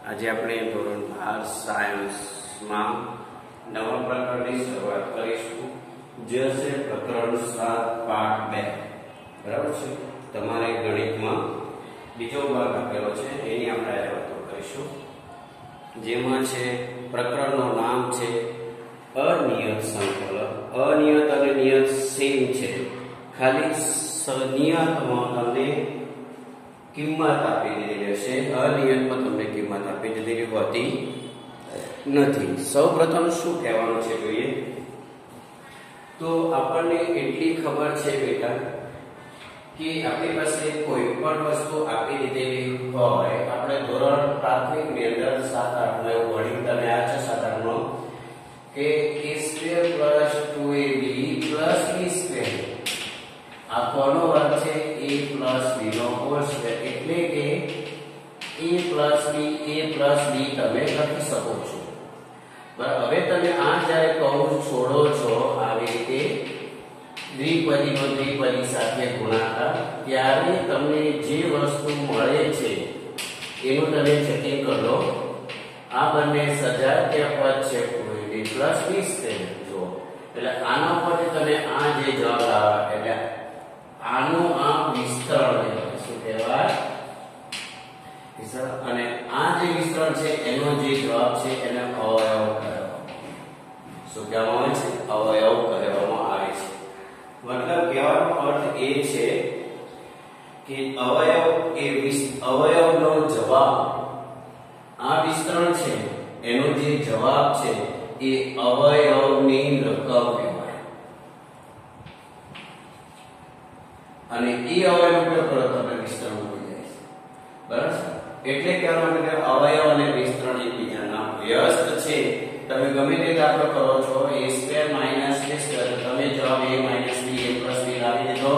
આજે આપણે ધોરણ 12 સાયન્સમાં નવા પ્રકરણની શરૂઆત કરીશું, જે છે પ્રકરણ 7 પાઠ 2. બરાબર છે. તમારે ગણિતમાં બીજો ભાગ આપેલો છે, એની આપણે આજે વાતો કરીશું, જેમાં છે પ્રકરણનું નામ છે અનિયત સંકલન. અનિયત અને નિયત સેમ છે, ખાલી નિયતમાં તમને કિંમત આપી દીધી હશે, અનિયતમાં તમને કિંમત આપી દીધી હોતી નથી. સૌપ્રથમ શું કહેવાનું છે જોઈએ તો આપણને એટલી ખબર છે બેટા કે આપણી પાસે કોઈ પણ વસ્તુ આપી દીધેલી હોય, આપણે ધોરણ પ્રાથમિક ની અંદર 7-8 માં એવું ભણ્યું, તમે આ છે 7-8 નો કે a² + 2ab + b². આ કોનો વર્ગ છે? a + b નો હોલ સ્ક્વેર. એટલે કે a + b તમે લખી શકો છો. બરાબર. હવે તમે આ જ્યારે કૌંસ છોડો છો આવી રીતે દ્વિપદીનો દ્વિપદી સાથે ગુણાકાર, ત્યારે તમને જે વસ્તુ મળે છે એનું તમે ચેકિંગ કરો. આ બંને સજાતીય પદ છે કોઈ +b². જો એટલે આના પરથી તમે આ જે જવાબ આવે એટલે આનું આ વિસ્તરણ કહેવાય. શું કહેવાય? વિસ્તરણ. અને આ જે વિસ્તરણ છે એનો જે જવાબ છે એને અવયવ કહેવામાં. શું કહેવામાં આવે છે? અવયવ કહેવામાં આવે છે. મતલબ કહેવાનો અર્થ એ છે કે અવયવનો જવાબ, આ વિસ્તરણ છે એનો જે જવાબ છે એ અવયવની રકમ કહેવાય. અને એ અવયવ ઉપયોગ કરો તમે વિસ્તરણ મળી જાય છે. બરાબર છે. એટલે કહેવા માટે કે અવયવ અને વિસ્તરણ એકબીજાના વ્યસ્ત છે. તમે ગમે તે દાખલો કરો છો a² - a², તમે જવાબ a - b a + b લાવી દીધો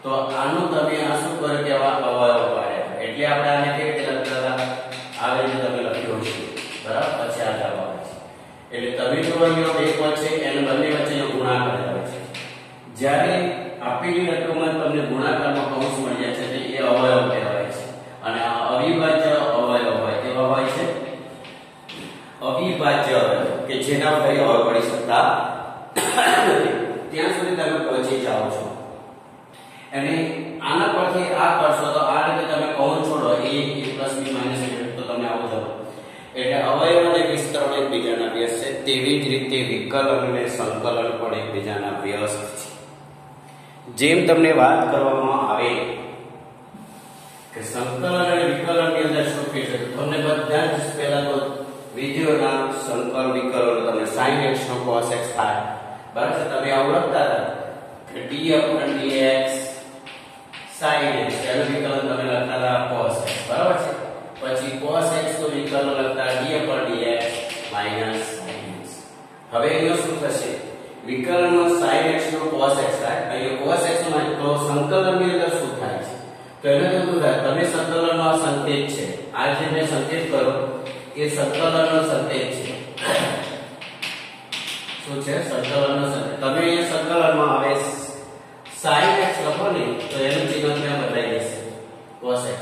તો આનું તમે આ શું કરે કે અવયવ પાડ્યા. એટલે આપણે આને કેવી રીતે લખતા હતા? આવી રીતે તમે લખ્યું છે. બરાબર. પછી આ જવાબ આવે છે. એટલે તમે જો અહીંયા બે પદ છે એને બંને વચ્ચેનો ગુણાકાર આવે છે. જ્યારે આપેલી રકમમાં તમને ગુણાકારમાં કૌંસ મળી જાય છે એ અવયવ કહેવાય છે. અને આ અવિભાજ્ય અવયવ હોય કેવા હોય છે? અવિભાજ્ય અવયવ કે જેના ફરી અવયવ પડી શકતા નથી. ત્યાં સુધી તમે પહોંચી જાઓ છો. અને આના પરથી આ કરશો તો આ રીતે તમે કૌંસ છોડો a + b - a તો તમને આવું જવાબ. એટલે અવયવ અને વિસ્તરણ એકબીજાના વ્યસ્ત છે, તેવી જ રીતે વિકલન અને સંકલન પણ એકબીજાના વ્યસ્ત છે. જેમ તમને વાત કરવામાં આવે કે સંકલન અને વિકલનની અંદર શું કહે છે, તમને બધા જ પહેલા તો વિધિઓના સંકલન વિકલન તમને sin x નો cos x થાય. બરાબર છે. તમે આવડતા હતા કે d/dx sin x એનું વિકલન તમે લખતા હતા cos x. બરાબર છે. પછી cos x નું વિકલન લખતા d/dx - sin x. હવે એનો શું થશે? વિકલનનો sin x નો cos x થાય. અહીં cos x નો તો સંકલનની અંદર શું થાય છે? તો એને શું થાય? તમે સંકલનનો આ સંકેત છે, આ જે મેં સંકેત કરો એ સંકલનનો સંકેત છે. શું છે? સંકલનનો સંકેત. તમે અહીંયા સંકલનમાં આવે sin x લખો ને તો એનું ચિહ્ન ત્યાં બદલાઈ જશે cos x.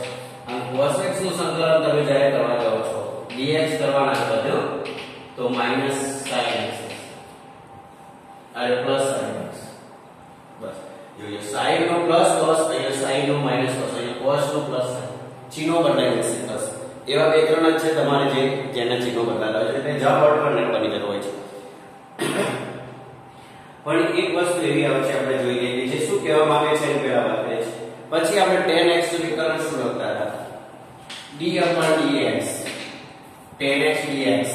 અને cos x નું સંકલન તમે જ્યારે કરવા જાઓ છો dx કરવાના છો તો -sin x અરે પ્લસ sin x. બસ જોઈએ sin નો પ્લસ cos, અહીંયા sin નો માઈનસ cos, અહીંયા cos નો પ્લસ sin. ચિહ્નો બદલાઈ જશે. બસ એવા બે ત્રણ જ છે તમારે જેના ચિહ્નો બદલાતા હોય છે. એટલે જવાબ ઓટોમેટિક બની જતો હોય છે. પણ એક વસ્તુ એવી આવે છે આપણે જોઈ લઈએ જે શું કહેવામાં આવે છે એની પહેલા વાત કરીએ છીએ. પછી આપણે tan x નું વિકલન શું લખતા હતા? d/dx tan x dx.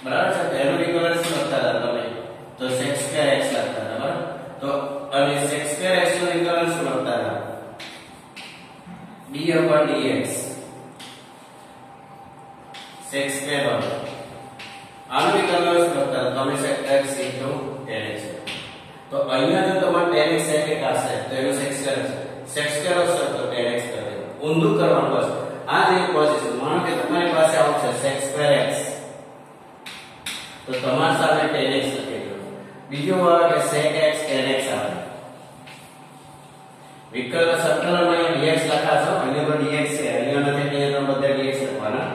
બરાબર છે. એનું વિકલન શું લખતા હતા તમે? તો sec² x લખતા હતા. બરાબર. તો અને sec² x નું વિકલન શું લખતા હતા? d/dx sec². આનું વિકલન શું લખતા હતા તમે? sec x tan x. તો અહીંયા જો તમારે tan x sec x હશે તો એનું sec² હશે. sec² હશે તો tan x કરે. ઊંધું કરવાનું બસ. આ જે પ્રોસેસ માનો કે તમારી પાસે આવું છે sec² x તો તમારી સામે tan x લખી દો. બીજો આવે કે sec x tan x આવે. વિકલન સંકલનમાં dx લખાશો, અહીંયા તો dx છે, અહીંયા નથી, અહીંયા તો બધા dx લખવાના.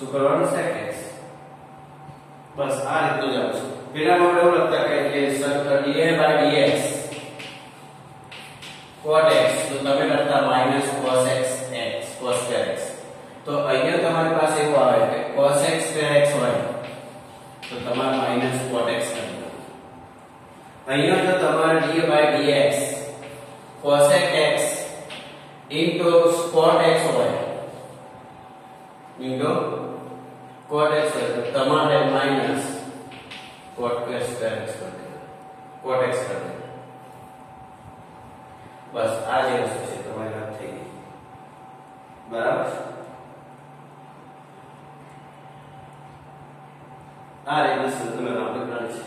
શું કરવાનું sec x બસ આ રીતનું જ આવશે પેલામાં આપણે એવું લખતા કે dA/dx cot x તો તમે લખતા -cos x cos x તો અહીંયા તમારી પાસે એવું આવે કે cos x x હોય તો તમારે -cot x કરવાનું અહીંયા જો તમારે dA/dx cos x into cot x હોય into cot x હોય તો તમારે minus cot x कर देना cot x कर देना बस આ જે વસ્તુ છે તમારી વાત થઈ ગઈ બરાબર આ રીતે સંતુલન આપણે ગણ્યું છે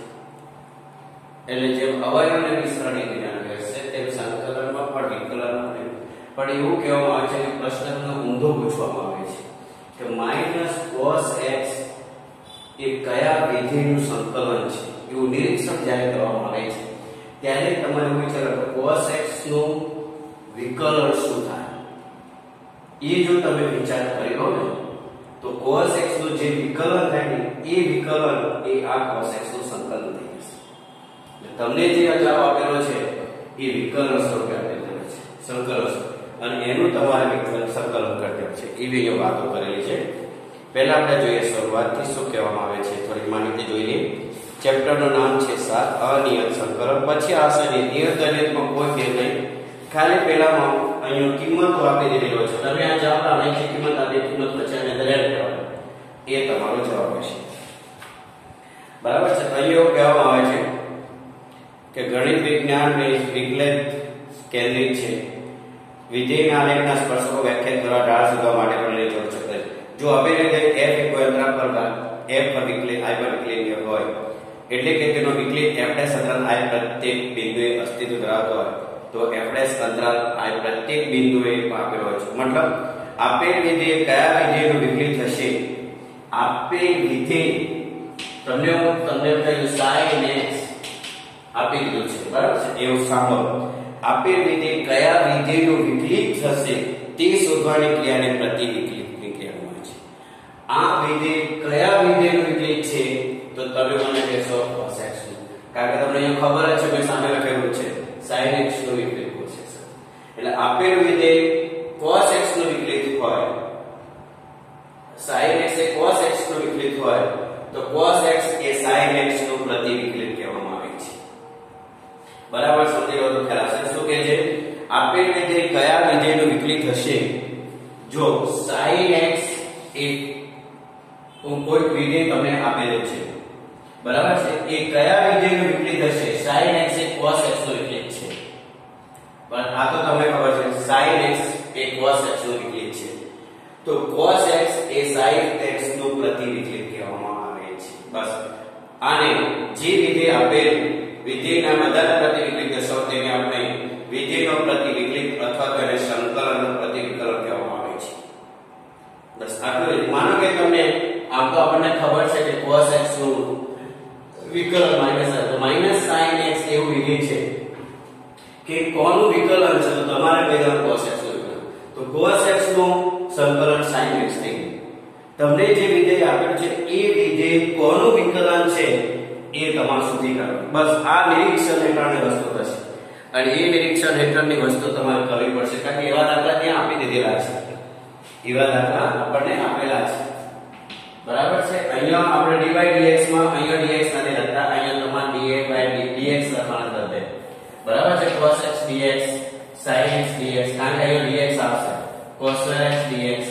એટલે જેમ અવયવોને વિસ્તરણી વિધાન કહે છે તેમ સંકલનમાં પણ વિકલનમાં પણ એવું કહેવામાં આવે છે કે પ્રશ્નનો ઊંધો પૂછવામાં આવે છે કે -cos x એ કયા વિધેયનું સંકલન છે એવું નિરીક્ષણ જ્યારે કરવામાં આવે છે ત્યારે તમારે વિચારો કે cos x નું વિકલન શું થાય એ જો તમે વિચાર કર્યો ને તો cos x નું જે વિકલન થાય ને એ વિકલન એ આ cos x નું સંકલન થઈ જશે તમને જે જવાબ આપેલો છે એ વિકલન સ્વરૂપે આપેલો છે સંકલન અને એનું તમારે વિકલન સંકલન કરી દેવું છે એવી એ વાતો કરેલી છે પહેલા આપણે જોઈએ શરૂઆતથી શું કહેવામાં આવે છે થોડી માહિતી જોઈ લઈએ ચેપ્ટરનું નામ છે 7 અનિયત સંકલન પછી આવશે નિયત અનિયતમાં કોઈ ફેર નહીં ખાલી પહેલામાં અહીંયા કિંમતો આપી દીધેલો છે તમે આ જવાબ અહીં કિંમત આપી કિંમત પછી આને દરેક કહેવાનું એ તમારો જવાબ હશે બરાબર છે અહીંયા કહેવામાં આવે છે કે ગણિત વિજ્ઞાન વિકલિત કેન્દ્રિત છે વિધેયના આલેખના સ્પર્શકો વ્યાખ્યાયિત કરવા ઢાળ શોધવા માટે બનેલી ચોરસ છે જો આપેલ વિધેય f એક અંતરાલ પર f પર વિકલિત i પર વિકલિત હોય એટલે કે તેનો વિકલિત f' અંતરાલ i પ્રત્યેક બિંદુએ અસ્તિત્વ ધરાવતો હોય તો f' અંતરાલ i પ્રત્યેક બિંદુએ આપેલો હોય છે મતલબ આપેલ વિધેય કયા વિધેયનું વિકલિત થશે આપેલ વિધેય તમને કહ્યું sin x આપી દીધું છે બરાબર છે એવું સાંભળો આપેલ વિધેય કયા વિધેયનું વિકલિત થશે તે શોધવાની ક્રિયાને પ્રતિવિકલિતની કહેવામાં આવે છે આ વિધેય કયા વિધેયનું વિકલિત છે તો તમે મને કહેશો cos x નું કારણ કે તમને અહીંયા ખબર જ છે મેં સામે લખેલું છે sin x નું વિકલિત cos x એટલે આપેલ વિધેય cos x નું વિકલિત હોય sin x એ cos x નું વિકલિત હોય તો cos x એ sin x નું પ્રતિવિકલિત કહેવામાં આવે છે બરાબર સમજી લો તો ખ્યાલ આવશે શું કહે છે આપેલ વિધેય કયા વિધેયનું વિકલિત થશે જો sin x એ કોઈ વિધેય તમને આપેલું છે બરાબર છે એ કયા વિધેયનું વિકલિત થશે sin x એ cos x નું વિકલિત છે પણ આ તો તમને ખબર છે sin x એ cos x નું વિકલિત છે તો cos x એ sin x નું પ્રતિવિકલિત કહેવામાં આવે છે બસ આને જે વિધેય આપેલ વિધેયના બધા પ્રતિવિકલિત દર્શો તેને આપણે વિધેયનો પ્રતિવિકલિત અથવા તો એને સંકલનનો પ્રતિવિકલન કહેવામાં આવે છે બસ આટલું જ માનો કે તમને આમ તો આપણને ખબર છે કે cos x નું વિકલન માઈનસ તો માઈનસ sin x એવું વિધેય છે કે કોનું વિકલન છે તો તમારે પહેલા cos x નું વિકલન તો cos x નું સંકલન sin x થઈ ગયું તમને જે વિધેય આપેલું છે એ વિધેય કોનું વિકલન છે એ તમારે શોધી કાઢો બસ આ નિરીક્ષણ હેઠળની વસ્તુ થશે અને એ નિરીક્ષણ હેઠળની વસ્તુ તમારે કરવી પડશે કારણ કે એવા દાખલા ત્યાં આપી દીધેલા છે એવા દાખલા આપણને આપેલા છે બરાબર છે અહીંયા આપણે dy/dx માં અહીંયા dx નથી લખતા અહીંયા તમારે dA/dx લખવાનું થશે બરાબર છે cos x dx sin x dx કારણ કે અહીંયા dx આવશે cos x dx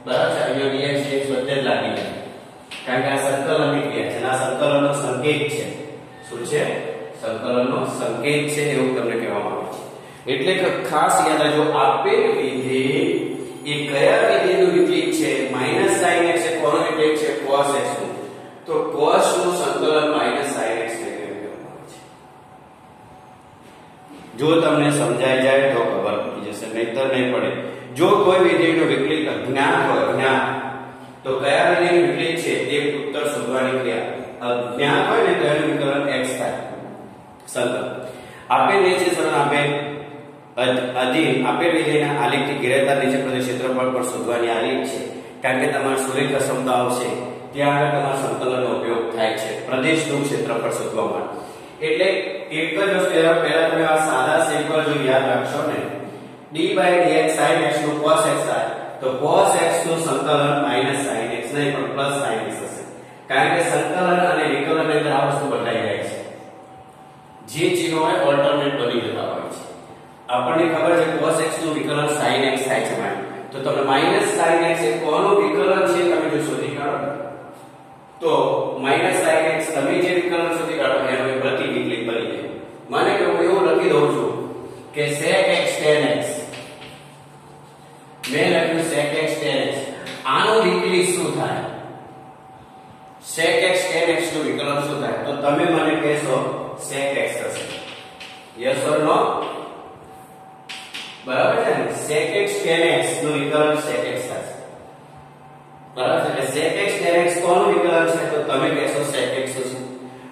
બરાબર છે અહીંયા dx dx બધે જ લાગી જાય કારણ કે આ સંકલનની ક્રિયા છે આ સંકલનનો સંકેત છે શું છે સંકલનનો સંકેત છે એવું તમને કહેવામાં આવે છે એટલે કે ખાસ યાદ રાખજો આપેલ વિધેય એ કયા વિધેયનું વિકલિત છે -sin x એ કોનું વિકલિત છે cos x નું તો cos નું સંકલન -sin x ને કહેવામાં આવે છે જો તમને સમજાઈ જાય તો ખબર પડી જશે નહીતર નહીં પડે જો કોઈ વિધેયનું વિકલિત અજ્ઞાત હોય જ્ઞાત તો કયા વિધેયનું વિકલિત છે તે ઉત્તર શોધવાની ક્રિયા અજ્ઞાત હોય ને તો એનું વિકલન x થાય સંકલન આપેલ નીચે સરળ આપેલ અધીન આપેલ વિધેયના આલેખથી ઘેરાતા નીચે પ્રદેશ ક્ષેત્રફળ પર શોધવાની આલેખ છે કારણ કે તમારી સુરેખા ક્ષમતાઓ છે ત્યાં આગળ તમારા સંકલનનો ઉપયોગ થાય છે પ્રદેશનું ક્ષેત્રફળ શોધવા માટે. એટલે એક જ વસ્તુ પહેલા તમે આ સાદા સિમ્પલ જો યાદ રાખશો ને d/dx sin x નું cos x થાય તો cos x નું સંકલન sin x નહીં પણ sin x હશે. કારણ કે સંકલન અને વિકલન ની અંદર આ વસ્તુ બદલાઈ જાય છે. જે ચિહ્નો હોય ઓલ્ટરનેટ બની જતા હોય છે. આપણને ખબર છે cos x નું વિકલન sin x થાય છે માન. તો તમે sin x એ કોનું વિકલન છે તમે જો શોધી કાઢો તો sin x તમે જે વિકલન શોધી કાઢો એનો પ્રતિવિકલિત બની જાય. માને કે હું એવું લખી દઉં છું કે sec x tan x મેં લખ્યું sec x tan x આનું વિકલિત શું થાય? sec x tan x નું વિકલન શું થાય? તો તમે મને કહેશો sec x થશે. yes or no? બરાબર છે ને? sec x tan x નું વિકલન sec x થશે. બરાબર છે? એટલે sec x tan x કોનું વિકલન છે? તો તમે કહેશો sec x છે.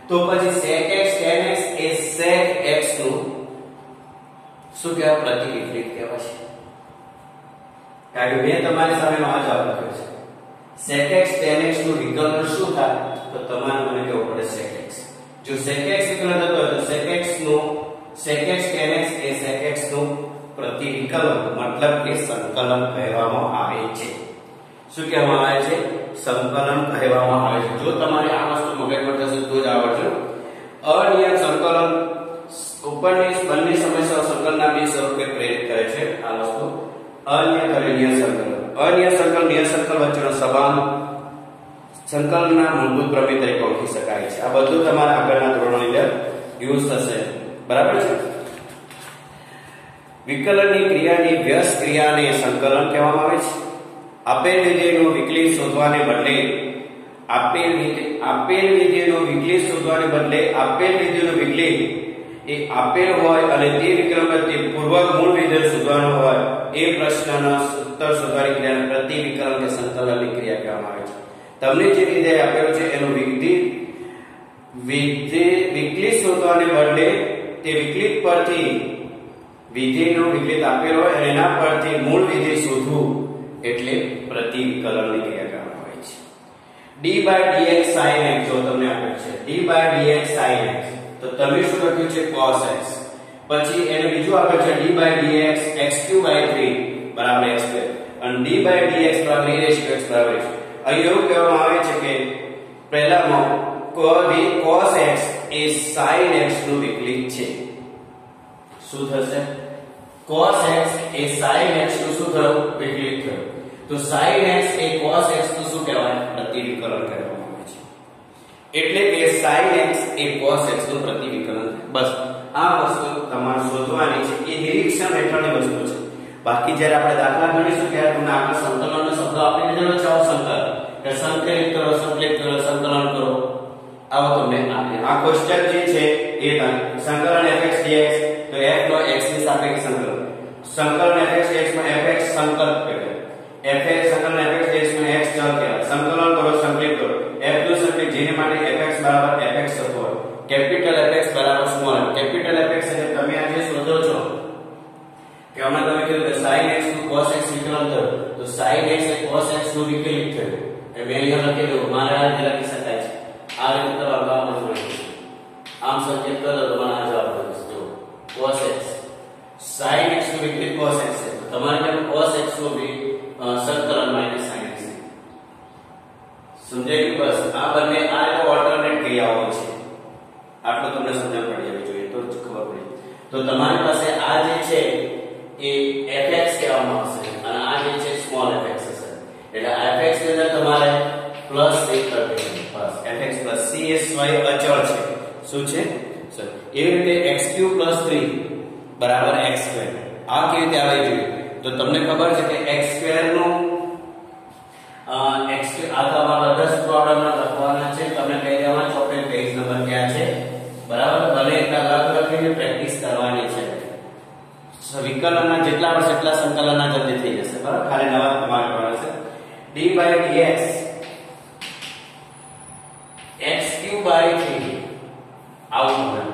તો પછી sec x tan x એ sec x નું શું કહેવાય? પ્રતિવિકલિત કહેવાય છે. કારણ કે મેં તમારી સામેનો આ જવાબ લખ્યો છે. sec x tan x નું વિકલન શું થાય? તો તમારે મને કહેવું પડે sec x. જો sec x વિકલન થતો હોય તો sec x tan x એ sec x નું પ્રતિવિકલન મતલબ કે સંકલન કહેવામાં આવે છે. શું કહેવામાં આવે છે? સંકલન કહેવામાં આવે છે. જો તમારે આ વસ્તુ મગજમાં થશે તો જ આવડશે. અનિયત સંકલન ઉપરની બંને સમસ્યાઓ સંકલનના બે સ્વરૂપે પ્રેરિત કરે છે. આ વસ્તુ અનિયત અને નિયત સંકલન. અનિયત સંકલન નિયત સંકલન વચ્ચેનો સંબંધ સંકલનના મૂળભૂત પ્રમેય તરીકે ઓળખી શકાય છે. આ બધું તમારા આગળના ધોરણોની અંદર યુઝ થશે. બરાબર છે? વિકલનની ક્રિયાની વ્યસ્ત ક્રિયાને સંકલન કહેવામાં આવે છે. આપેલ વિધેયનો વિકલિત શોધવાને બદલે આપેલ વિધેયનો વિકલિત શોધવાને બદલે આપેલ વિધેયનો વિકલિત એ આપેલ હોય અને તે વિકલન પ્રત્યે પૂર્વક મૂળ વિધેય શોધવાનો હોય એ પ્રશ્નના ઉત્તર શોધવાની ક્રિયાને પ્રતિવિકલન કે સંકલનની ક્રિયા કહેવામાં આવે છે. તમને જે વિધેય આપેલું છે એનું વિકલિત શોધવાને બદલે તે વિકલિત પરથી વિધેયનો વિકલિત આપેલો હોય અને એના પરથી મૂળ વિધેય શોધવું એટલે પ્રતિવિકલનની ક્રિયા કરવામાં આવે છે. d/dx sin x જો તમને આપેલ છે d/dx sin x તો તમે શું લખ્યું છે? cos x. પછી એને બીજું આપેલ છે d/dx x3/3 બરાબર x2 અને d/dx બરાબર e⁻x બરાબર x. અહીં એવું કહેવામાં આવે છે કે પહેલામાં cos x એ sin x નું વિકલિત છે. શું થશે? cos x એ sin x નું શું થયું? વિકલિત થયું. તો sin x એ cos x નું શું કહેવાય? પ્રતિવિકલન કહેવામાં આવે છે. એટલે કે sin x એ cos x નું પ્રતિવિકલન. બસ આ વસ્તુ તમારે શોધવાની છે. એ નિરીક્ષણ હેઠળની વસ્તુ છે. બાકી જ્યારે આપણે દાખલા ગણીશું ત્યારે તમને આગળ સંકલનનો શબ્દ આપીને દેવાનો છે. સંકલન કે સંકલિત કરો, સંકલિત કરો, સંકલન કરો આવો તમને આપે. આ કોષ્ટક જે છે એ સંકલન fx dx તો f નો x ની સાપેક્ષે સંકલન fx dx માં fx સંકલન કહેવાય. fx સંકલન fx dx માં x ચલ કહેવાય. સંકલન કરો, સંકલિત કરો. f નું સંકલિત જેને માટે fx બરાબર fx થતો હોય. કેપિટલ fx બરાબર સ્મોલ કેપિટલ fx એટલે તમે આ જે શોધો છો કે હમણાં તમે કીધું કે sin x નું cos x વિકલન થયું તો sin x એ cos x નું વિકલિત થયું. એ મેં અહીંયા લખેલું મારે આ રીતે લખી શકાય છે. આ રીતે તમારું કામ મળે. આમ સંકેત કરો તો મને આ જવાબ મળશે. જો cos x sin x નું વિકલિત cos x છે તો તમારે કેમ cos x નું સંકલન sin x. સમજાયું? બસ આ બંને આ રીતે ઓલ્ટરનેટ ક્રિયાઓ છે. આટલું તમને સમજણ પડી જવી જોઈએ તો જ ખબર પડે. તો તમારી પાસે આ જે છે એ fx કહેવામાં આવશે અને આ જે છે સ્મોલ fx હશે. એટલે fx ની અંદર તમારે પ્લસ એક કરવું બસ fx પ્લસ c એ સ્વયં અચળ છે. શું છે? સર એવી રીતે x3 + 3 બરાબર x2. આ કેવી રીતે આવે જોઈએ? તો તમને ખબર છે કે x2 નું x2 આ તમારા 10 પ્રોબ્લેમમાં લખવાના છે. તમને કહી દેવાના છો કે પેજ નંબર ક્યાં છે. બરાબર? ભલે એટલા લખ લખીને પ્રેક્ટિસ કરવાની છે. વિકલનના જેટલા વર્ષ એટલા સંકલનના જલ્દી થઈ જશે. બરાબર? ખાલી નવા તમારે કરવાના છે. d/dx x3/3 આવું બને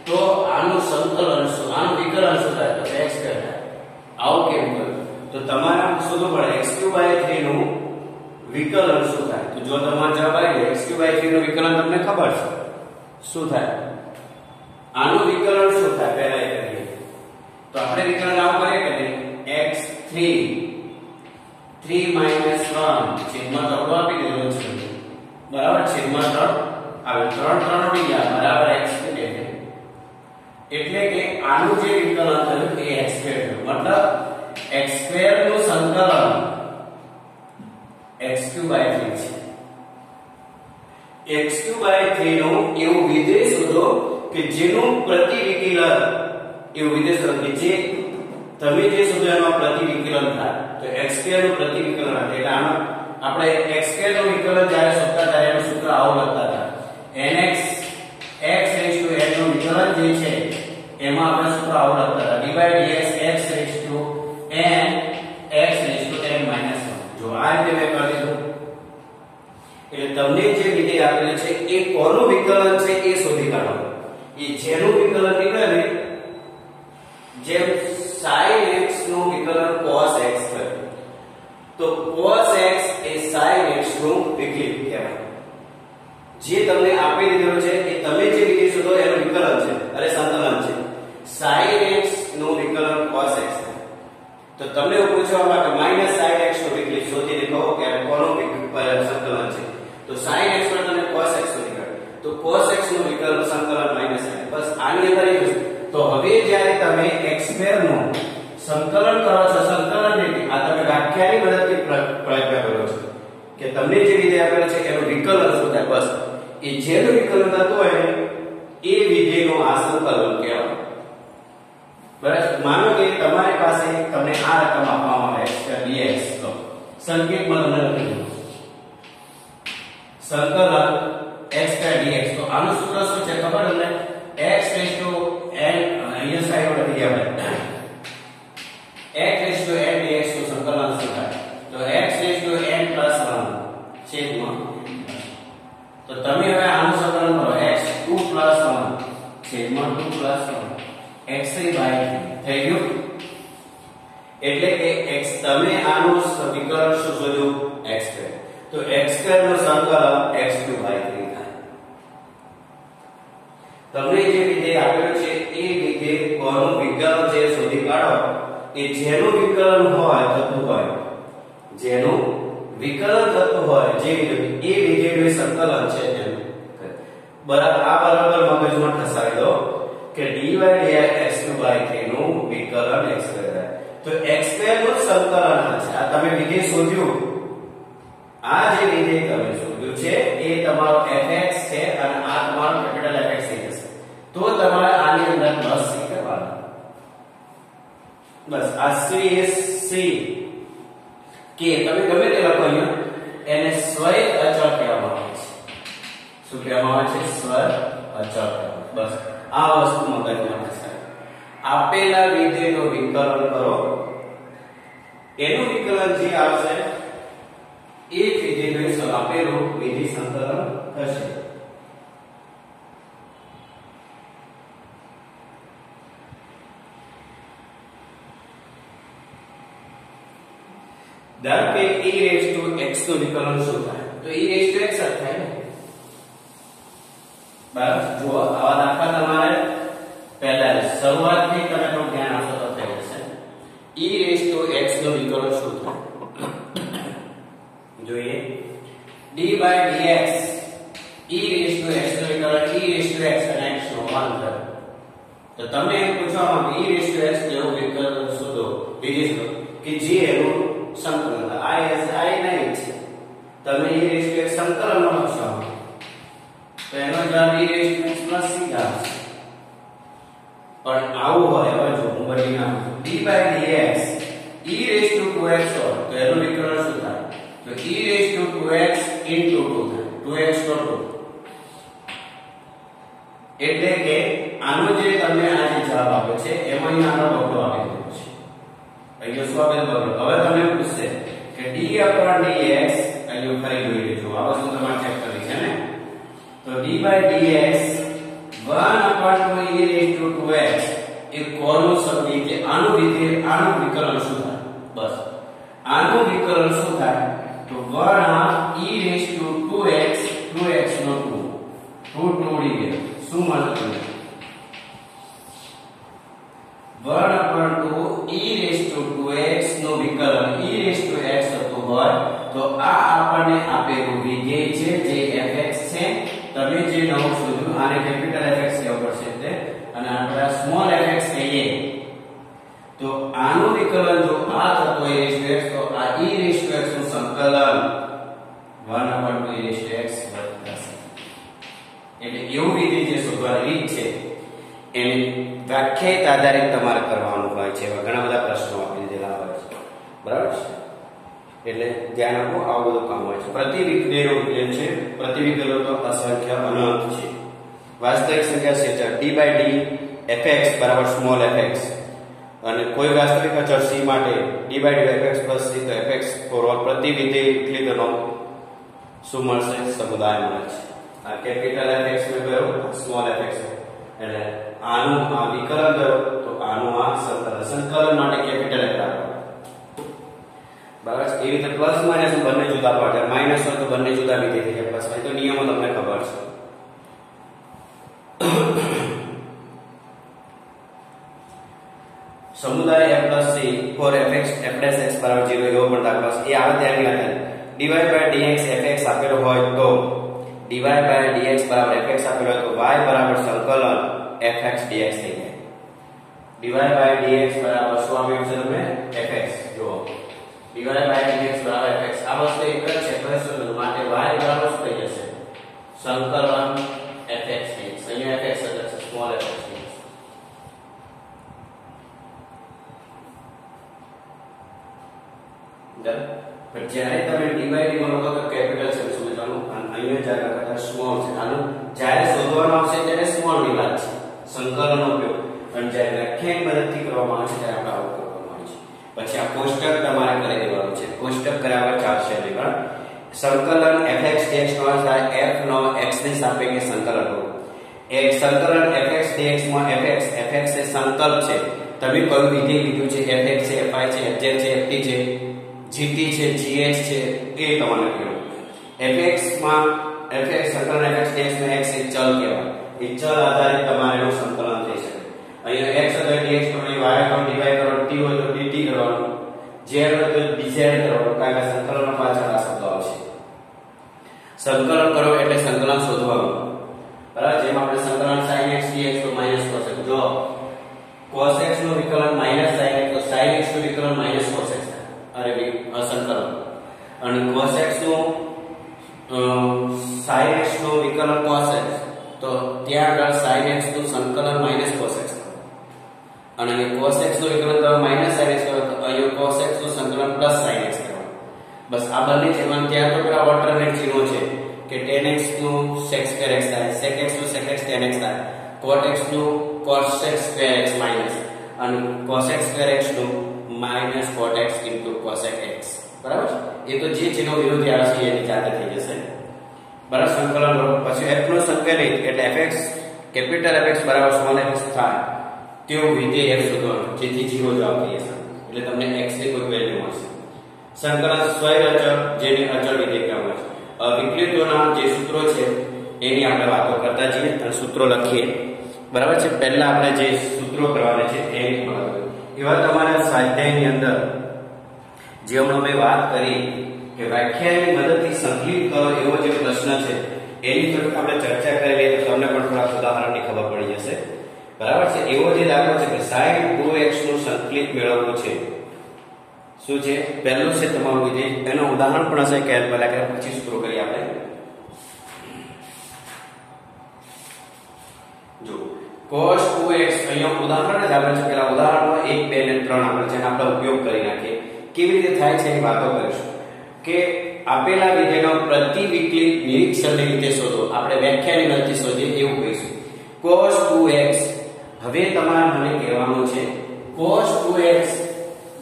તો આનું સંકલન શું? આનું વિકલન શું થાય? તો x2 થાય. આવું કેમ કર્યું? તો તમારે શોધવું પડે x3/3 નું વિકલન શું થાય? તો જો તમારો જવાબ આવી જાય x3/3 નું વિકલન તમને ખબર છે શું થાય? આનું વિકલન શું થાય પહેલા એ કરીએ. તો આપણે વિકલન આવું કરીએ કે x3 3 - 1 છેદમાં 3 આપી દીધો છે બરાબર. છેદમાં 3 આવે 3 3 ઉડી ગયા બરાબર x2 એટલે કે આનું જે વિકલન થયું એ x2 મતલબ x2 નું સંકલન x3/3 છે. x3/3 નું એવું વિધેય શોધો કે જેનું પ્રતિવિકલન એવું વિધેય શોધો કે જે તમે જે શોધો એનો પ્રતિવિકલન થાય. તો x2 નું પ્રતિવિકલન થાય એટલે આનો આપણે x2 નું વિકલન જ્યારે શોધતા ત્યારે એનું સૂત્ર આવું લખતા હતા nx x raised to n નું વિકલન જે છે એમાં આપણે સૂત્ર આવું લખતા હતા ddx x raised to n x raised to n - 1. જો આ રીતે મેં કરી દીધું એટલે તમને જે વિધેય આપેલ છે એ કોનું વિકલન છે એ શોધી કાઢો. એ જેનું વિકલન નીકળે ને જેમ sin x નું વિકલન cos x થયું તો cos x એ sin x નું વિકલિત કહેવાય. જે તમને આપી દીધેલું છે એ તમે જે વિધેય શોધો એનું વિકલન છે અરે સંકલન છે. sin x નું વિકલન cos x તો તમને એવું પૂછવામાં કે -sin x નું વિકલિત શોધીને કહો કે આ કોનું સંકલન છે. તો sin x પર તમે cos x શોધી કાઢો તો cos x નું વિકલન સંકલન -sin બસ આની અંદર એ જ. તો હવે જ્યારે તમે x2 નું સંકલન કરો છો સંકલન એટલે આ તમે વ્યાખ્યાની મદદથી પ્રયત્ન કરો છો કે તમને જે વિધેય આપેલ છે એનું વિકલન શોધાય. બસ એ જેનું વિકલન થતું હોય એ વિધેયનું આ સંકલન કહેવાય. બરાબર. માનો કે તમારી પાસે તમને આ રકમ આપવામાં આવે છે dx તો સંકેતમાં તમને લખી દો સંકલન x dx. તો આનું સૂત્ર શું છે ખબર તમને? x raised to n અહીંયા સાઈડ પર લખી આપણે x raised to n dx નું સંકલન શું થાય? તો x raised to n + 1 છેદમાં. તો તમે હવે આનું સંકલન કરો x2 + 1 છેદમાં 2 + 1 x3/3 થઈ ગયું. એટલે કે x તમે આનું વિકલન શું શોધ્યું? x2. તો x2 નું સંકલન x2/3 થાય. તમને જે વિધેય આપેલું છે એ વિધેય કોનું વિકલન છે શોધી કાઢો. એ જેનું વિકલન હોય થતું હોય જેનું વિકલન થતું હોય જે એ વિધેયનું સંકલન છે એનું બરાબર. આ બરાબર મગજમાં ઠસાવી દો કે dy/dx x2/3 નું વિકલન x2 થાય. તો x2 નું સંકલન છે આ તમે વિધેય શોધ્યું. આ જે વિધેય તમે શોધ્યું છે એ તમારો fx છે અને આ તમારો કેપિટલ fx થઈ જશે. તો તમારે આની અંદર પ્લસ c કરવાનું. બસ આ c કે તમે ગમે તે લખો અહીંયા એને સ્વય અચળ કહેવામાં આવે છે. શું કહેવામાં આવે છે? સ્વય અચળ. બસ આ વસ્તુ મગજમાં છે. આપેલા વિધેયનું વિકલન કરો એનું વિકલન જે આવશે એ જ વિધેયનું આપેલું વિધેય સંકલન થશે. ધારો કે e raised to x નું વિકલન શું થાય? તો e raised to x જ થાય ને. બરાબર. જો આવા દાખલા તમારે પહેલા શરૂઆતથી તમે તો ધ્યાન આપશો તો થઈ જશે. e raised to x નું વિકલન શું થાય? જોઈએ d/dx e raised to x નું વિકલન e raised to x અને x નો 1 થાય. તો તમે એમ પૂછવામાં કે e raised to x જેવું વિકલન શોધો બીજી કે જે એનું સંકલન I નહીં છે. તમે e raised to x સંકલન નો લખશો તો એનો જવાબ e raised to x + c આવશે. પણ આવું હોય હવે જો હું બદલી નાખું d/dx e raised to 2x હોય તો એનું વિકલન શું થાય? તો e raised to 2x * 2 થાય. 2x * 2 એટલે કે આનો જે તમને આ જે જવાબ આપે છે એમાં આનો બગડો આપી દીધો છે. અહીંયા શું આપેલ બગડો? હવે તમને પૂછશે કે d/dx અહીંયા ફરી જોઈ લેજો. આ વસ્તુ તમારે ચેક કરવી છે ને. તો d/dx 1/2 e raised to 2x એ કોનું સદી કે આનું વિકલન શું થાય? બસ આનું વિકલન શું થાય? તો 1 e raised to 2x 2x નો 2 2 શું મળશે તમને 1/2 e raised to 2x નો વિકલન e raised to x થતું હોય તો આ આપણને આપેલું વિધેય છે જે fx છે તમે જે નવું શોધ્યું આને કેપિટલ fx કહેવું પડશે તે અને આપણે સ્મોલ fx કહીએ તો આનું વિકલન જો આ થતો e raised to x તો આ e raised to x નું સંકલન 1/2 e raised to x થશે એટલે એવું વિધેય જે શોધવાની રીત છે એને વ્યાખ્યાયિત આધારિત તમારે કરવાનું હોય છે એવા ઘણા બધા પ્રશ્નો આપી દીધેલા હોય છે બરાબર છે એટલે ધ્યાન આપો આવું બધું કામ હોય છે પ્રતિ વિકલનનો વિકલન છે પ્રતિ વિકલનો તો અસંખ્ય અનંત છે વાસ્તવિક સંખ્યા છે d/d fx બરાબર સ્મોલ fx અને કોઈ વાસ્તવિક અચળ c માટે d/d fx c તો fx ફોરવર્ડ પ્રતિ વિધેય વિકલિતનો શું મળશે સમુદાય મળે છે આ કેપિટલ fx મે કયો સ્મોલ fx એટલે આનું આ વિકલન કરો તો આનું આ સંકલન માટે કેપિટલ F રાખો બરાબર એ રીતે પ્લસ માઈનસ બંને જુદા પડે માઈનસ હોય તો બંને જુદા વિધેય થઈ જાય પ્લસ હોય તો નિયમો તમને ખબર છે સમુદાય f + c for fx f'(x) = 0 એવો પણ દાખલો છે એ આવે ત્યારે નહીં dy/dx fx આપેલો હોય તો dy/dx = fx આપેલો હોય તો y બરાબર સંકલન fx dx થઈ જાય dy/dx બરાબર શું આપ્યું છે તમે fx જો dy/dx બરાબર fx આ વસ્તુ એક જ છે પ્રશ્ન માટે y બરાબર શું થઈ જશે સંકલન fx dx અહીંયા fx એટલે સ્મોલ fx dx પણ જ્યારે તમે dy/d માં લખો તો કેપિટલ છે સમજવાનું અહીંયા જાગા કરતા સ્મોલ છે આનું જ્યારે શોધવાનું આવશે ત્યારે સ્મોલ ની વાત છે સંકલનનો ઉપયોગ અને જ્યારે વ્યાખ્યાની મદદથી કરવામાં આવે છે ત્યારે આપણે આવું કરવામાં આવે છે પછી આ કોષ્ટક તમારે કરી દેવાનું છે કોષ્ટક કરાવવા ચાલશે નહીં પણ સંકલન fx dx નો થાય f નો x ની સાપેક્ષે સંકલન કરો એક સંકલન fx dx માં fx એ સંકલ્પ છે તમે કયું વિધેય લીધું છે fx છે fy છે fz છે ft છે gt છે gh છે એ તમારે કહેવું fx માં fx સંકલન fx dx માં x એ ચલ કહેવાય એ ચલ આધારિત તમારે એનું સંકલન થઈ શકે અહીંયા x હોય dx કરો y કરો dy કરો t હોય તો dt કરવાનું z હોય તો dz કરવાનું કારણ કે સંકલનનો પાછળ આ શબ્દ આવશે સંકલન કરો એટલે સંકલન શોધવાનું બરાબર જેમ આપણે સંકલન sin x dx તો માઈનસ cos x જો cos x નું વિકલન માઈનસ sin x તો sin x નું વિકલન માઈનસ cos x અરે સંકલન અને cos x નું sin x નું વિકલન cos x તો ત્યાં આગળ sin x નું સંકલન માઈનસ cos x અને cos x નું વિકલન તમે માઈનસ sin x કરો તો અહીંયા cos x નું સંકલન પ્લસ sin x કરવાનું બસ આ બંને છે અને ત્યાં તો પેલા ઓલ્ટરનેટ ચિહ્નો છે કે tan x નું sec square x થાય sec x નું sec x tan x થાય cot x નું cos x square x minus અને cos x square x નું minus cot x into cosec x બરાબર એ તો જે ચિહ્નો વિરોધી આવે છે એની જાતે થઈ જશે બરાબર સંકલન કરો પછી f નો સંકલિત એટલે fx કેપિટલ fx બરાબર સ્મોલ x થાય તેવું વિધેય f શોધવાનું જેથી 0 જવાબ થઈ જશે એટલે તમને x ની કોઈ વેલ્યુ મળશે સંકલન સ્વયં અચળ જેને અચળ વિધેય કહેવાય છે વિકલિતોના જે સૂત્રો છે એની આપણે વાતો કરતા જઈએ અને સૂત્રો લખીએ બરાબર છે પહેલા આપણે જે સૂત્રો કરવાના છે એની એવા તમારા સ્વાધ્યાયની અંદર જે હમણાં મેં વાત કરી કે વ્યાખ્યાની મદદથી સંકલિત કરો એવો જે પ્રશ્ન છે એની થોડીક આપણે ચર્ચા કરી લઈએ તો તમને પણ થોડા ઉદાહરણની ખબર પડી જશે બરાબર છે એવો જે દાખલો છે કે sin 2x નું સંકલિત મેળવવું છે શું છે પહેલું છે તમારું વિધેય એનું ઉદાહરણ પણ હશે કે પહેલા કે પછી સૂત્રો કરીએ આપણે જો cos 2x અહીંયા ઉદાહરણ જ આપે છે પેલા ઉદાહરણમાં 1 2 અને 3 આપણે જેનો આપણે ઉપયોગ કરી નાખીએ કેવી રીતે થાય છે એની વાતો કરીશું કે આપેલા વિધેયનો પ્રતિ વિકલિત નિરીક્ષણની રીતે શોધો આપણે વ્યાખ્યાની મદદથી શોધીએ એવું કહીશું cos 2x હવે તમારે મને કહેવાનું છે cos 2x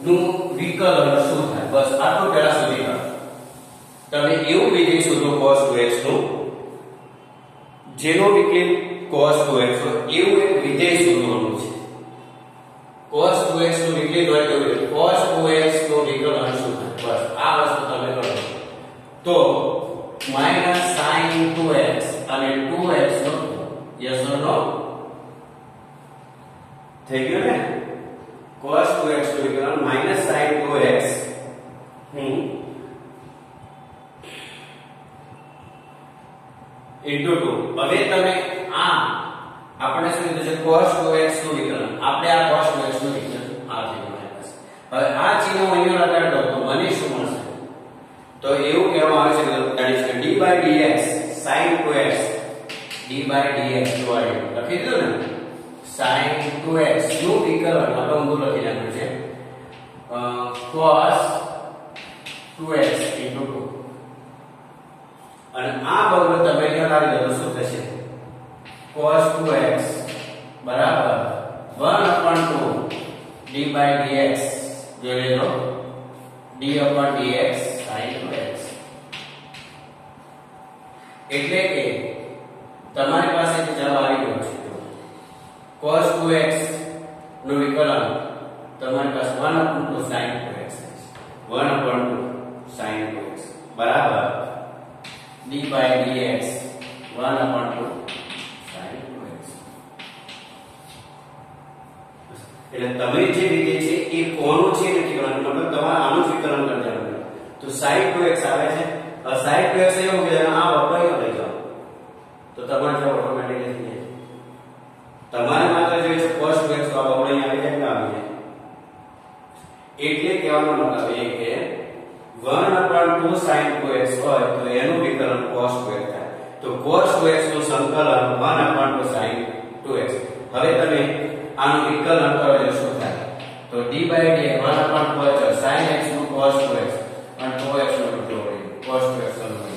નું વિકલન શું થાય બસ આટલું પહેલા શોધી કાઢો તમે એવું વિધેય શોધો cos 2x નું જેનો વિકલિત cos 2x એવું એક વિધેય શોધવાનું છે cos 2x નું વિકલિત હોય તો cos 2x નું વિકલન શું થાય બસ આ વસ્તુ તમે કરો તો માઈનસ sin 2x અને 2x નો યસ ઓર નો થઈ ગયો ને cos 2x નું વિકલન માઈનસ sin 2x into 2. હવે તમે આ આપણે શું કીધું છે cos 2x નું વિકલન આપણે આ cos 2x નું વિકલન આ થઈ ગયું હવે આ ચિહ્ન અહીંયા લગાડી દો તો મને શું મળશે તો એવું કહેવામાં આવે છે કે d by dx sin 2x d by dx divided લખી દો ને sin 2x નું વિકલન આપણે ઊંધું લખી નાખ્યું છે cos 2x into 2 અને આ બહુ તમે અહીંયા લાવી દો તો શું થશે cos 2x બરાબર 1/2 d by dx જોઈ લેજો d upon dx sin 2x એટલે કે તમારી પાસે જે જવાબ આવી ગયો છે cos 2x નું વિકલન તમારી પાસે 1/2 sin 2x 1/2 sin 2x બરાબર d by dx 1/2 sin 2x એટલે તમે જે વિધેય છે એ કોનું છે નક્કી કરવાનું મતલબ તમારે આનું જ વિકલન કરી દેવાનું તો sin 2x આવે છે sin 2x એવું કે આ વપરાય લઈ જાઓ તો તમારે જવાબ ઓટોમેટિકલી થઈ જાય તમારે માત્ર જોઈએ છે cos 2x તો આ વપરાય આવી જાય કે આવી જાય એટલે કહેવાનો મતલબ એ કે 1/2 sin 2x હોય તો એનું વિકલન cos 2x થાય તો cos 2x નું સંકલન 1/2 sin 2x હવે તમે આનું વિકલન કરો એટલે શું થાય તો d by dx 1/2 sin x નું cos 2x અને 2x નું cos 2x નું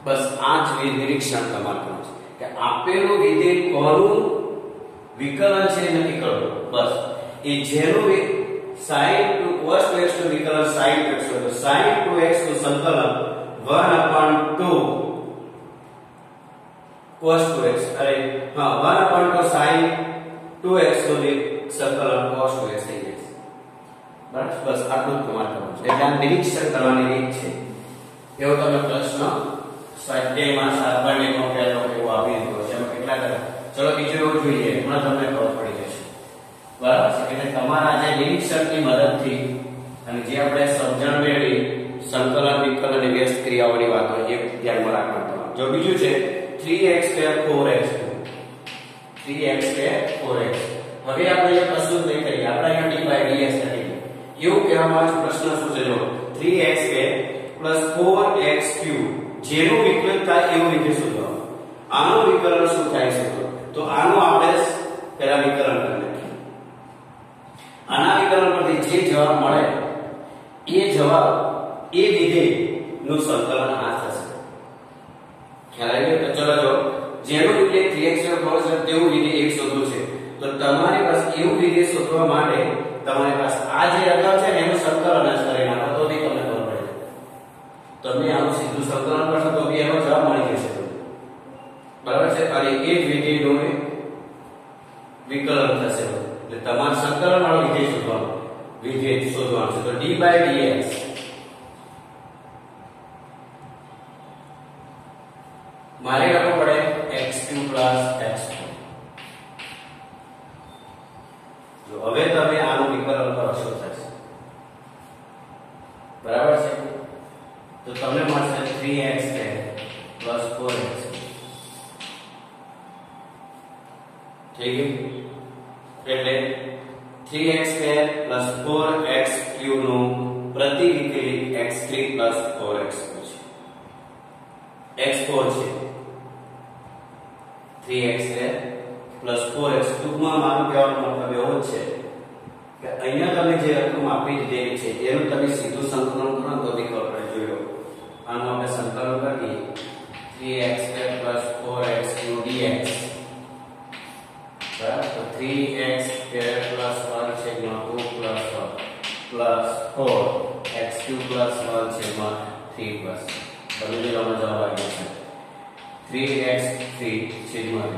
બસ આ જ નિરીક્ષણ તમારે કરવું છે કે આપેલું વિધેય કોનું વિકલન છે નક્કી કરો બસ એ જેનું sin cos 2x નું વિકલન sin 2x તો sin 2x નું સંકલન 1/2 cos 2x અરે હા 1/2 sin 2x નું સંકલન cos 2x થઈ જશે બરાબર બસ આટલું તમારે કરવાનું છે એટલે આ નિરીક્ષણ કરવાની રીત છે એવો તમે પ્રશ્ન સ્વાધ્યાયમાં સાતમામાં પહેલો એવો આપી દીધો છે એમાં કેટલા કરે ચલો બીજું એવું જોઈએ હમણાં તમને ખબર પડી જશે બરાબર છે એટલે તમારા જે નિરીક્ષણની મદદથી અને જે આપણે સમજણ મેળવી સંકલન વિકલન અને વ્યસ્ત ક્રિયાઓની વાતો એ ધ્યાનમાં રાખવાનું જો બીજું છે 3x2 4x 3x2 4x હવે આપણે જે કશું જ નહીં કરીએ આપણે અહીંયા d by dx કરીએ એવું કહેવામાં આવે છે પ્રશ્ન શું છે જો 3x2 4x3 જેનું વિકલન થાય એવું વિધેય શોધવાનું આનું વિકલન શું થાય છે તો આનું આપણે પહેલા વિકલન કરી નાખીએ આના વિકલન પરથી જે જવાબ મળે એ જવાબ એ વિધેય નું સંકલન આ થશે ખ્યાલ આવી ગયો તો ચલો જો જેનું વિધેય 3x2 4x તેવું વિધેય એક શોધવું છે તો તમારી પાસે એવું વિધેય શોધવા માટે તમારી પાસે આ જે રકમ છે ને એનું સંકલન જ કરી નાખો તો બી તમને ખબર પડે તમે આનું સીધું સંકલન કરશો તો બી એનો જવાબ મળી જશે બરાબર છે અને એ જ વિધેયનું વિકલન થશે એટલે તમારે સંકલન વાળો વિધેય શોધવાનું છે તો d by dx મારે લખવું પડે x3 x4 જો હવે તમે આનું વિકલન કરો શું થશે બરાબર છે તો તમને મળશે 3x2 4x ठीक है એટલે 3x2 4x3 નું પ્રતિવિકલિત x3 4x છે x4 છે 3x2 4x ટૂંકમાં મારું કહેવાનો મતલબ એવો છે કે અહીંયા તમે જે રકમ આપી દીધી છે એનું તમે સીધું સંકલન કરો તો ખબર પડે જોયો આનું આપણે સંકલન કરીએ 3x2 4x3 dx बराबर तो 3x2 1 छेदમાં 2 પ્લસ 4 x2 1 છેદમાં 3 પ્લસ તમે જો આનો જવાબ આવી જશે 3x3 છેદમાં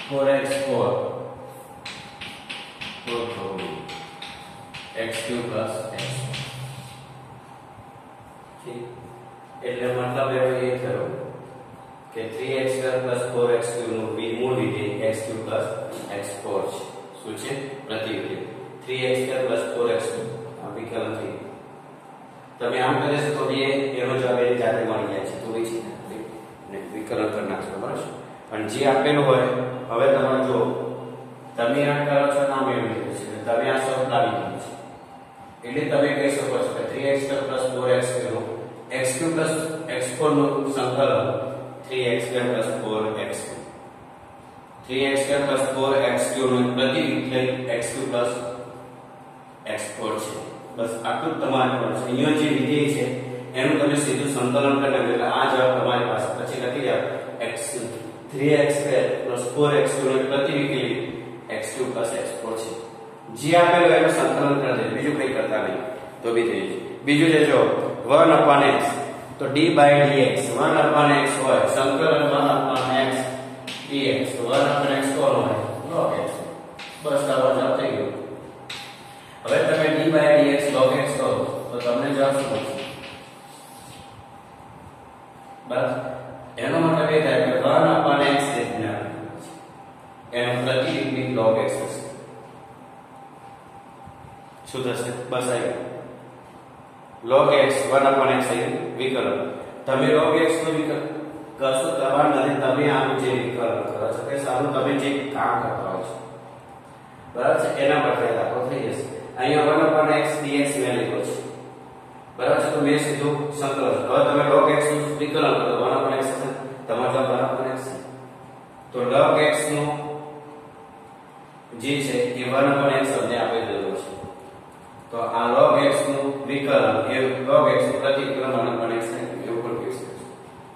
4x4 x2 x ઠીક, એટલે મતલબ એવો એ થયો કે 3x² + 4x³ નું મૂળ વિધેય x³ + x4 છે. શું છે? પ્રતિવિધેય 3x² + 4x³ આ વિકલન થઈ. તમે આમ કરે છો તો બે એનો જવાબ એની જાતે મળી જાય છે. તો વિકલન કરી નાખશો બરાબર છે. પણ જે આપેલું હોય હવે તમે જો તમે આ કરો છો ના મેળવી છે તમે આ શબ્દ લાવી દીધો છે એટલે તમે કહી શકો છો કે 3x² + 4x³ નું x³ + x4 નું સંકલન 3x² + 4x³ 3x² + 4x³ નું પ્રતિવિધેય x³ + x4 છે. બસ આટલું તમારે કરવાનું છે. અહીંયા જે વિધેય છે એનું તમે સીધું સંકલન કરી નાખો એટલે આ જવાબ તમારી પાસે પછી લખી જાવ x 3x² + 4x³ નું પ્રતિવિધેય x³ + x4 છે. જે આપેલું એનું સંકલન કરી દે બીજું કંઈ કરતા નહીં તો બી થઈ જશે. બીજું જે જો 1/x તો d/dx 1/x હોય સંકલન 1/x dx તો 1/x કોણ હોય log x. બસ આવો જવાબ થઈ ગયો. હવે તમે d/dx log x કરો તો તમને જવાબ શું મળશે? બસ એનો મતલબ એ થાય કે 1/x એટલે એનો પ્રતિવિધેય log x હશે. શું થશે? બસ આવી log x 1/x વિકલન. તમે log x નું વિકલન કરશો કરવાનું નથી. તમે આનું જે વિકલન કરો છો કે સારું તમે જે કામ કરતા હો છો બરાબર છે એના પર દાખલો થઈ જશે. અહીંયા 1/x dx મેં લીધો છે બરાબર છે તો મેં સીધું સંકલન. હવે તમે log x નું વિકલન કરો 1/x હશે તમારો જવાબ 1/x છે. તો log x નું જે છે એ 1/x અમને આપી દીધો છે. તો આ log x નું વિકલન એ log x નું પ્રતિવિકલન 1/x થાય એવું પણ કહી શકાય.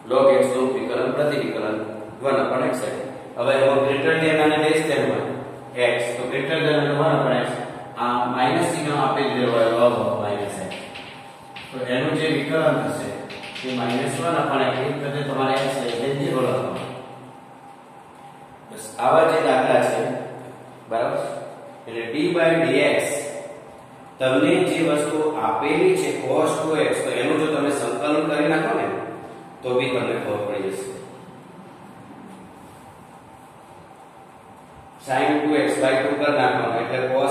log x નું વિકલન પ્રતિવિકલન 1/x થાય. હવે એમાં ગ્રેટર ધેન અને લેસ ધેન હોય x તો ગ્રેટર ધેન એટલે 1/x આ માઈનસ ચિહ્ન આપી દીધું હોય log -x તો એનું જે વિકલન થશે એ -1/x એટલે તમારે x એટલે 0 લખવાનું. બસ આવા જે દાખલા છે બરાબર એટલે d/dx તમને જે વસ્તુ આપેલી છે cos 2x તો એનું જો તમે સંકલન કરી નાખો ને તો બી તમને ખબર પડી જશે. sin 2x/2 કરી નાખો એટલે cos